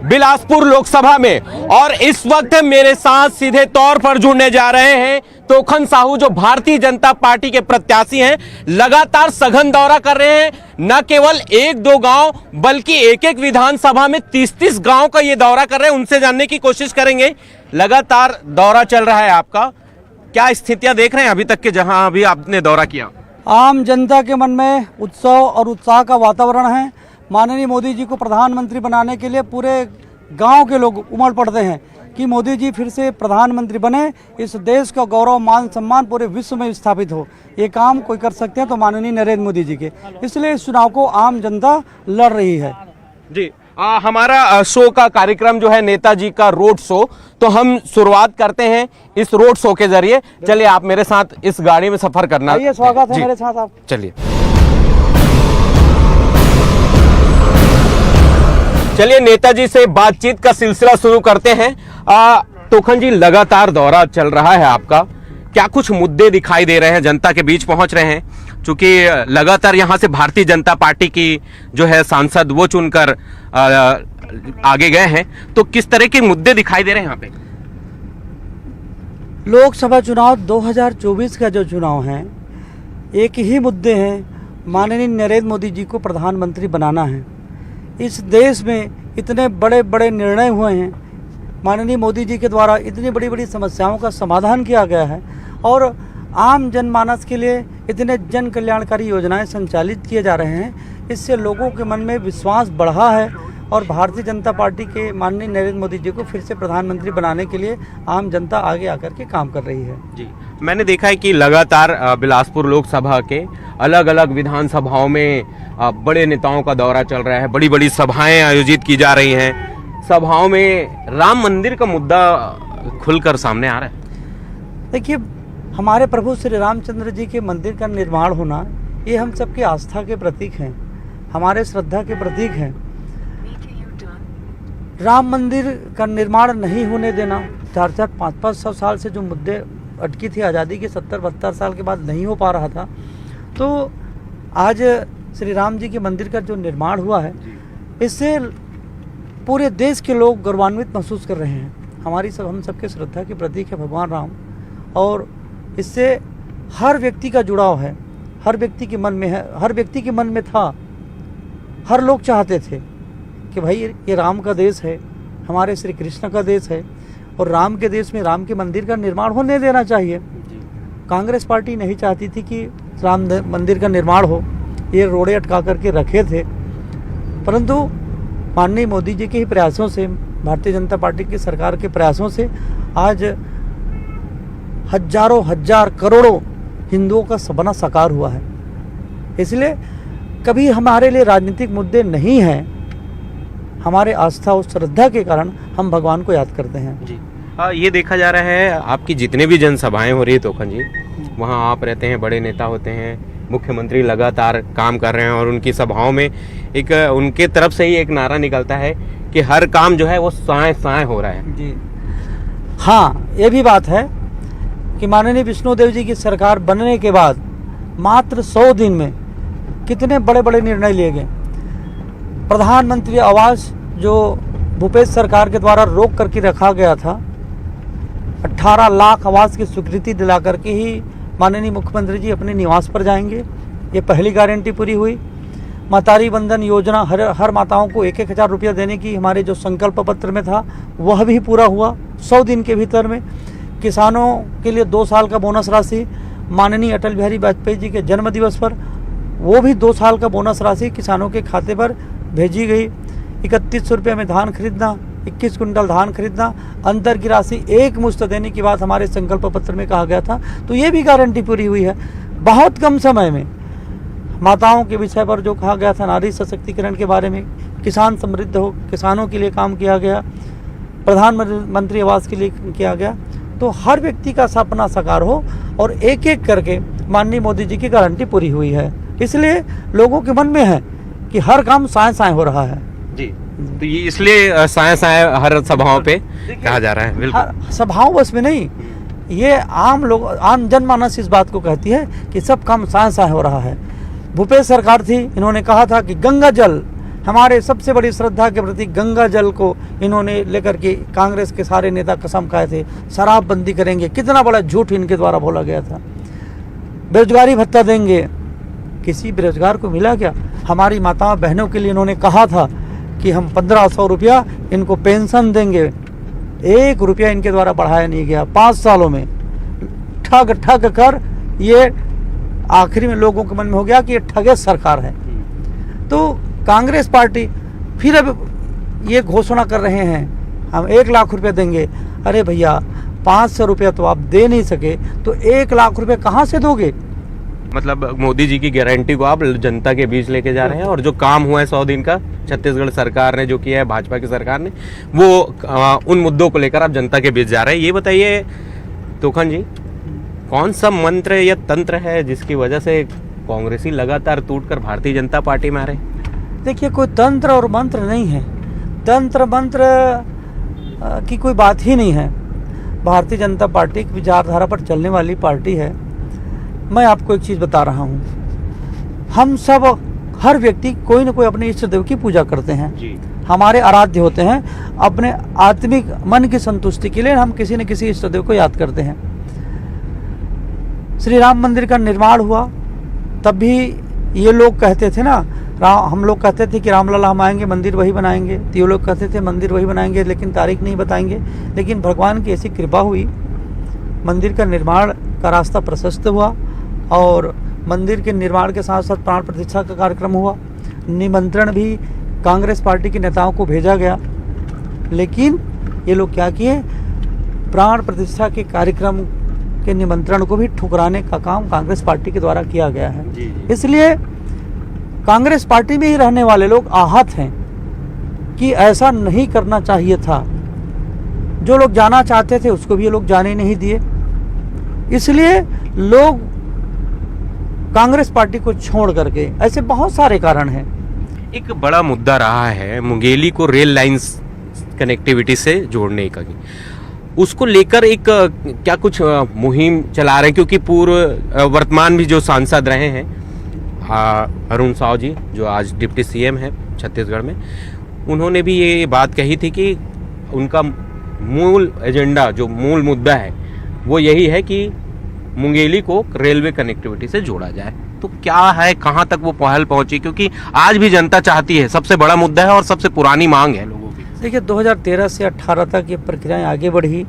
बिलासपुर लोकसभा में। और इस वक्त मेरे साथ सीधे तौर पर जुड़ने जा रहे हैं तोखन साहू, जो भारतीय जनता पार्टी के प्रत्याशी हैं। लगातार सघन दौरा कर रहे हैं, न केवल एक दो गांव बल्कि एक एक विधानसभा में 30-30 गांव का ये दौरा कर रहे हैं। उनसे जानने की कोशिश करेंगे। लगातार दौरा चल रहा है आपका, क्या स्थितियां देख रहे हैं अभी तक के जहां अभी आपने दौरा किया? आम जनता के मन में उत्सव और उत्साह का वातावरण है। माननीय मोदी जी को प्रधानमंत्री बनाने के लिए पूरे गांव के लोग उमड़ पड़ते हैं कि मोदी जी फिर से प्रधानमंत्री बने, इस देश का गौरव मान सम्मान पूरे विश्व में स्थापित हो। ये काम कोई कर सकते हैं तो माननीय नरेंद्र मोदी जी के, इसलिए इस चुनाव को आम जनता लड़ रही है। जी, हमारा शो का कार्यक्रम जो है नेताजी का रोड शो, तो हम शुरुआत करते हैं इस रोड शो के जरिए। चलिए आप मेरे साथ इस गाड़ी में सफर करना। आइए, स्वागत है मेरे साथ आप। चलिए चलिए नेताजी से बातचीत का सिलसिला शुरू करते हैं। तोखन जी, लगातार दौरा चल रहा है आपका, क्या कुछ मुद्दे दिखाई दे रहे हैं? जनता के बीच पहुंच रहे हैं, चूंकि लगातार यहां से भारतीय जनता पार्टी की जो है सांसद वो चुनकर आगे गए हैं, तो किस तरह के मुद्दे दिखाई दे रहे हैं यहाँ पे? लोकसभा चुनाव 2024 का जो चुनाव है, एक ही मुद्दे हैं, माननीय नरेंद्र मोदी जी को प्रधानमंत्री बनाना है। इस देश में इतने बड़े बड़े निर्णय हुए हैं, माननीय मोदी जी के द्वारा इतनी बड़ी बड़ी समस्याओं का समाधान किया गया है और आम जनमानस के लिए इतने जन कल्याणकारी योजनाएं संचालित किए जा रहे हैं। इससे लोगों के मन में विश्वास बढ़ा है और भारतीय जनता पार्टी के माननीय नरेंद्र मोदी जी को फिर से प्रधानमंत्री बनाने के लिए आम जनता आगे आकर के काम कर रही है। जी, मैंने देखा है कि लगातार बिलासपुर लोकसभा के अलग अलग विधानसभाओं में बड़े नेताओं का दौरा चल रहा है, बड़ी बड़ी सभाएं आयोजित की जा रही हैं। सभाओं में राम मंदिर का मुद्दा खुलकर सामने आ रहा है। देखिए, हमारे प्रभु श्री रामचंद्र जी के मंदिर का निर्माण होना, ये हम सबकी आस्था के प्रतीक हैं, हमारे श्रद्धा के प्रतीक हैं। राम मंदिर का निर्माण नहीं होने देना, 4-4, 5-5 साल से जो मुद्दे अटकी थी, आज़ादी के 70-72 साल के बाद नहीं हो पा रहा था, तो आज श्री राम जी के मंदिर का जो निर्माण हुआ है, इससे पूरे देश के लोग गौरवान्वित महसूस कर रहे हैं। हम सबके श्रद्धा के प्रतीक है भगवान राम, और इससे हर व्यक्ति का जुड़ाव है, हर व्यक्ति के मन में है, हर व्यक्ति के मन में था। हर लोग चाहते थे कि भाई ये राम का देश है, हमारे श्री कृष्ण का देश है, और राम के देश में राम के मंदिर का निर्माण होने देना चाहिए। कांग्रेस पार्टी नहीं चाहती थी कि राम मंदिर का निर्माण हो, ये रोड़े अटका करके रखे थे, परंतु माननीय मोदी जी के ही प्रयासों से, भारतीय जनता पार्टी की सरकार के प्रयासों से आज हजारों हजार करोड़ों हिंदुओं का सपना साकार हुआ है। इसलिए कभी हमारे लिए राजनीतिक मुद्दे नहीं हैं, हमारे आस्था और श्रद्धा के कारण हम भगवान को याद करते हैं। जी, ये देखा जा रहा है आपकी जितने भी जनसभाएं हो रही है तोखन जी, वहाँ आप रहते हैं, बड़े नेता होते हैं, मुख्यमंत्री लगातार काम कर रहे हैं, और उनकी सभाओं में एक उनके तरफ से ही एक नारा निकलता है कि हर काम जो है वो साए साए हो रहा है। जी हाँ, ये भी बात है कि माननीय विष्णुदेव जी की सरकार बनने के बाद मात्र 100 दिन में कितने बड़े बड़े निर्णय लिए गए। प्रधानमंत्री आवास जो भूपेश सरकार के द्वारा रोक करके रखा गया था, 18 लाख आवास की स्वीकृति दिला करके ही माननीय मुख्यमंत्री जी अपने निवास पर जाएंगे, ये पहली गारंटी पूरी हुई। मातारी बंधन योजना, हर माताओं को 1-1 हज़ार रुपया देने की हमारे जो संकल्प पत्र में था, वह भी पूरा हुआ 100 दिन के भीतर में। किसानों के लिए 2 साल का बोनस राशि माननीय अटल बिहारी वाजपेयी जी के जन्म दिवस पर, वो भी 2 साल का बोनस राशि किसानों के खाते पर भेजी गई। 3100 रुपये में धान खरीदना, 21 कुंटल धान खरीदना, अंतर की राशि एक मुश्त देने की बात हमारे संकल्प पत्र में कहा गया था, तो ये भी गारंटी पूरी हुई है। बहुत कम समय में माताओं के विषय पर जो कहा गया था, नारी सशक्तिकरण के बारे में, किसान समृद्ध हो, किसानों के लिए काम किया गया, प्रधानमंत्री आवास के लिए किया गया, तो हर व्यक्ति का सपना साकार हो, और एक एक करके माननीय मोदी जी की गारंटी पूरी हुई है। इसलिए लोगों के मन में है कि हर काम साए साए हो रहा है। जी, तो ये इसलिए साए साए हर सभाओं पे कहा जा रहा है। बिल्कुल, सभाओं बस में नहीं, ये आम लोग, आम जनमानस इस बात को कहती है कि सब काम साए साए हो रहा है। भूपेश सरकार थी, इन्होंने कहा था कि गंगा जल हमारे सबसे बड़ी श्रद्धा के प्रति गंगा जल को इन्होंने लेकर के कांग्रेस के सारे नेता कसम खाए थे, शराबबंदी करेंगे। कितना बड़ा झूठ इनके द्वारा बोला गया था। बेरोजगारी भत्ता देंगे, किसी बेरोजगार को मिला क्या? हमारी माताओं बहनों के लिए इन्होंने कहा था कि हम 1500 रुपया इनको पेंशन देंगे। 1 रुपया इनके द्वारा बढ़ाया नहीं गया 5 सालों में। ठग ठग कर ये आखिरी में लोगों के मन में हो गया कि ये ठगे सरकार है। तो कांग्रेस पार्टी फिर अब ये घोषणा कर रहे हैं हम 1 लाख रुपए देंगे। अरे भैया 500 रुपया तो आप दे नहीं सके, तो 1 लाख रुपए कहाँ से दोगे? मतलब मोदी जी की गारंटी को आप जनता के बीच लेके जा रहे हैं, और जो काम हुआ है 100 दिन का छत्तीसगढ़ सरकार ने जो किया है, भाजपा की सरकार ने, वो उन मुद्दों को लेकर आप जनता के बीच जा रहे हैं। ये बताइए तोखन जी, कौन सा मंत्र या तंत्र है जिसकी वजह से कांग्रेसी लगातार टूटकर भारतीय जनता पार्टी में आ रहे? देखिए, कोई तंत्र और मंत्र नहीं है। तंत्र मंत्र की कोई बात ही नहीं है। भारतीय जनता पार्टी की विचारधारा पर चलने वाली पार्टी है। मैं आपको एक चीज़ बता रहा हूँ, हम सब हर व्यक्ति कोई न कोई अपने इष्ट देव की पूजा करते हैं जी। हमारे आराध्य होते हैं। अपने आत्मिक मन की संतुष्टि के लिए हम किसी न किसी इष्ट देव को याद करते हैं। श्री राम मंदिर का निर्माण हुआ तब भी ये लोग कहते थे ना, हम लोग कहते थे कि रामलला हम आएंगे मंदिर वही बनाएंगे, तो ये लोग कहते थे मंदिर वही बनाएंगे लेकिन तारीख नहीं बताएंगे। लेकिन भगवान की ऐसी कृपा हुई, मंदिर का निर्माण का रास्ता प्रशस्त हुआ और मंदिर के निर्माण के साथ साथ प्राण प्रतिष्ठा का कार्यक्रम हुआ। निमंत्रण भी कांग्रेस पार्टी के नेताओं को भेजा गया, लेकिन ये लोग क्या किए, प्राण प्रतिष्ठा के कार्यक्रम के निमंत्रण को भी ठुकराने का काम कांग्रेस पार्टी के द्वारा किया गया है। इसलिए कांग्रेस पार्टी में ही रहने वाले लोग आहत हैं कि ऐसा नहीं करना चाहिए था। जो लोग जाना चाहते थे उसको भी ये लोग जाने नहीं दिए। इसलिए लोग कांग्रेस पार्टी को छोड़ करके, ऐसे बहुत सारे कारण हैं। एक बड़ा मुद्दा रहा है मुंगेली को रेल लाइंस कनेक्टिविटी से जोड़ने का, उसको लेकर एक क्या कुछ मुहिम चला रहे हैं, क्योंकि पूर्व वर्तमान भी जो सांसद रहे हैं अरुण साव जी, जो आज डिप्टी सीएम है छत्तीसगढ़ में, उन्होंने भी ये बात कही थी कि उनका मूल एजेंडा, जो मूल मुद्दा है वो यही है कि मुंगेली को रेलवे कनेक्टिविटी से जोड़ा जाए। तो क्या है, कहाँ तक वो पहल पहुंची? क्योंकि आज भी जनता चाहती है, सबसे बड़ा मुद्दा है और सबसे पुरानी मांग है लोगों की। देखिए, 2013 से 18 तक ये प्रक्रियाएं आगे बढ़ी।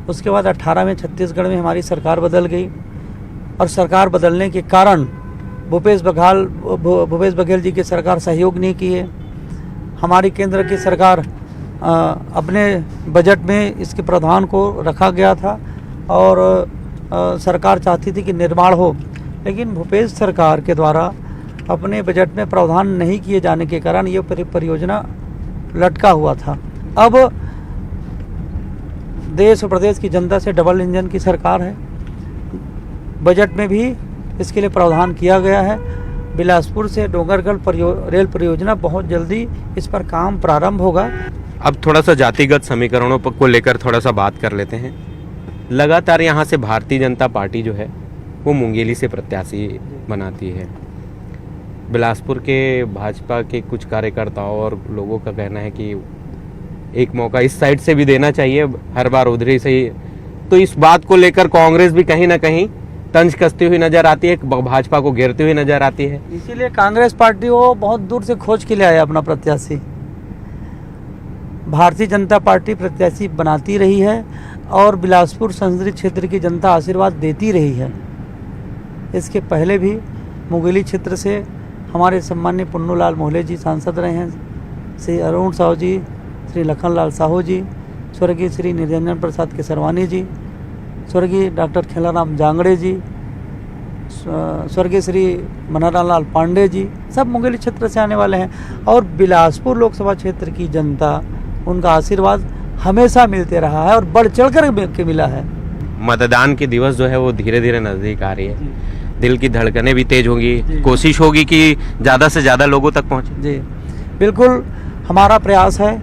उसके बाद 18 में छत्तीसगढ़ में हमारी सरकार बदल गई और सरकार बदलने के कारण भूपेश बघेल जी की सरकार सहयोग नहीं किए। हमारी केंद्र की सरकार अपने बजट में इसके प्रावधान को रखा गया था और सरकार चाहती थी कि निर्माण हो, लेकिन भूपेश सरकार के द्वारा अपने बजट में प्रावधान नहीं किए जाने के कारण ये परियोजना लटका हुआ था। अब देश और प्रदेश की जनता से डबल इंजन की सरकार है। बजट में भी इसके लिए प्रावधान किया गया है। बिलासपुर से डोंगरगढ़ रेल परियोजना बहुत जल्दी इस पर काम प्रारंभ होगा। अब थोड़ा सा जातिगत समीकरणों को लेकर थोड़ा सा बात कर लेते हैं। लगातार यहाँ से भारतीय जनता पार्टी जो है वो मुंगेली से प्रत्याशी बनाती है। बिलासपुर के भाजपा के कुछ कार्यकर्ताओं और लोगों का कहना है कि एक मौका इस साइड से भी देना चाहिए, हर बार उधरी से ही। तो इस बात को लेकर कांग्रेस भी कहीं ना कहीं तंज कसती हुई नजर आती है, भाजपा को घेरती हुई नजर आती है। इसीलिए कांग्रेस पार्टी वो बहुत दूर से खोज के लिए आया अपना प्रत्याशी। भारतीय जनता पार्टी प्रत्याशी बनाती रही है और बिलासपुर संसदीय क्षेत्र की जनता आशीर्वाद देती रही है। इसके पहले भी मुंगेली क्षेत्र से हमारे सम्मान्य पुन्नूलाल मोहले जी सांसद रहे हैं, श्री अरुण साहू जी, श्री लखनलाल साहू जी, स्वर्गीय श्री निरंजन प्रसाद केसरवानी जी, स्वर्गीय डॉक्टर खेलाराम जांगड़े जी, स्वर्गीय श्री मनहर लाल पांडे जी, सब मुंगेली क्षेत्र से आने वाले हैं। और बिलासपुर लोकसभा क्षेत्र की जनता, उनका आशीर्वाद हमेशा मिलते रहा है और बढ़ चढ़कर के मिला है। मतदान के दिवस जो है वो धीरे धीरे नजदीक आ रही है, दिल की धड़कनें भी तेज होंगी, कोशिश होगी कि ज़्यादा से ज़्यादा लोगों तक पहुँचे। जी बिल्कुल, हमारा प्रयास है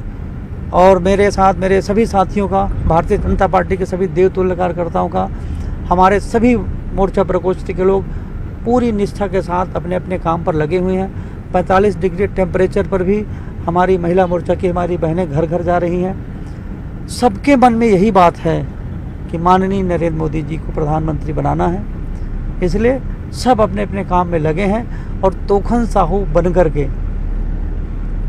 और मेरे साथ मेरे सभी साथियों का, भारतीय जनता पार्टी के सभी देवतुल्य कार्यकर्ताओं का, हमारे सभी मोर्चा प्रकोष्ठ के लोग पूरी निष्ठा के साथ अपने अपने काम पर लगे हुए हैं। 45 डिग्री टेम्परेचर पर भी हमारी महिला मोर्चा की हमारी बहनें घर घर जा रही हैं। सबके मन में यही बात है कि माननीय नरेंद्र मोदी जी को प्रधानमंत्री बनाना है, इसलिए सब अपने अपने काम में लगे हैं और तोखन साहू बन कर के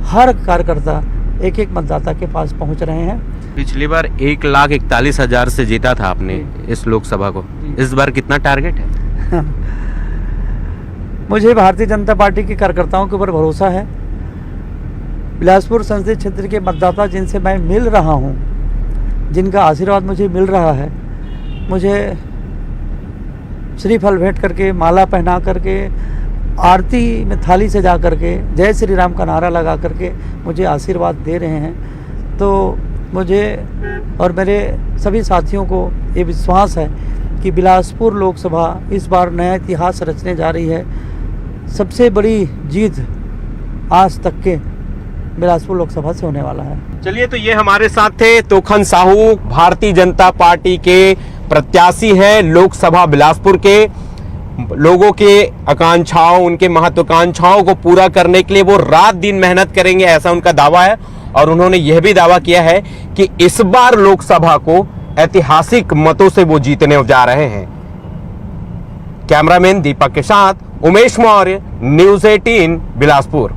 हर कार्यकर्ता एक एक मतदाता के पास पहुंच रहे हैं। पिछली बार 1,41,000 से जीता था आपने इस लोकसभा को, इस बार कितना टारगेट है? मुझे भारतीय जनता पार्टी के कार्यकर्ताओं के ऊपर भरोसा है। बिलासपुर संसदीय क्षेत्र के मतदाता जिनसे मैं मिल रहा हूं, जिनका आशीर्वाद मुझे मिल रहा है, मुझे श्रीफल भेंट करके, माला पहना करके, आरती में थाली सजा करके, जय श्री राम का नारा लगा करके मुझे आशीर्वाद दे रहे हैं। तो मुझे और मेरे सभी साथियों को ये विश्वास है कि बिलासपुर लोकसभा इस बार नया इतिहास रचने जा रही है। सबसे बड़ी जीत आज तक के बिलासपुर लोकसभा से होने वाला है। चलिए, तो ये हमारे साथ थे तोखन साहू, भारतीय जनता पार्टी के प्रत्याशी हैं लोकसभा बिलासपुर के। लोगों के आकांक्षाओं, उनके महत्वाकांक्षाओं को पूरा करने के लिए वो रात दिन मेहनत करेंगे, ऐसा उनका दावा है। और उन्होंने यह भी दावा किया है कि इस बार लोकसभा को ऐतिहासिक मतों से वो जीतने जा रहे हैं। कैमरामैन दीपक के साथ उमेश मौर्य, न्यूज़ 18 बिलासपुर।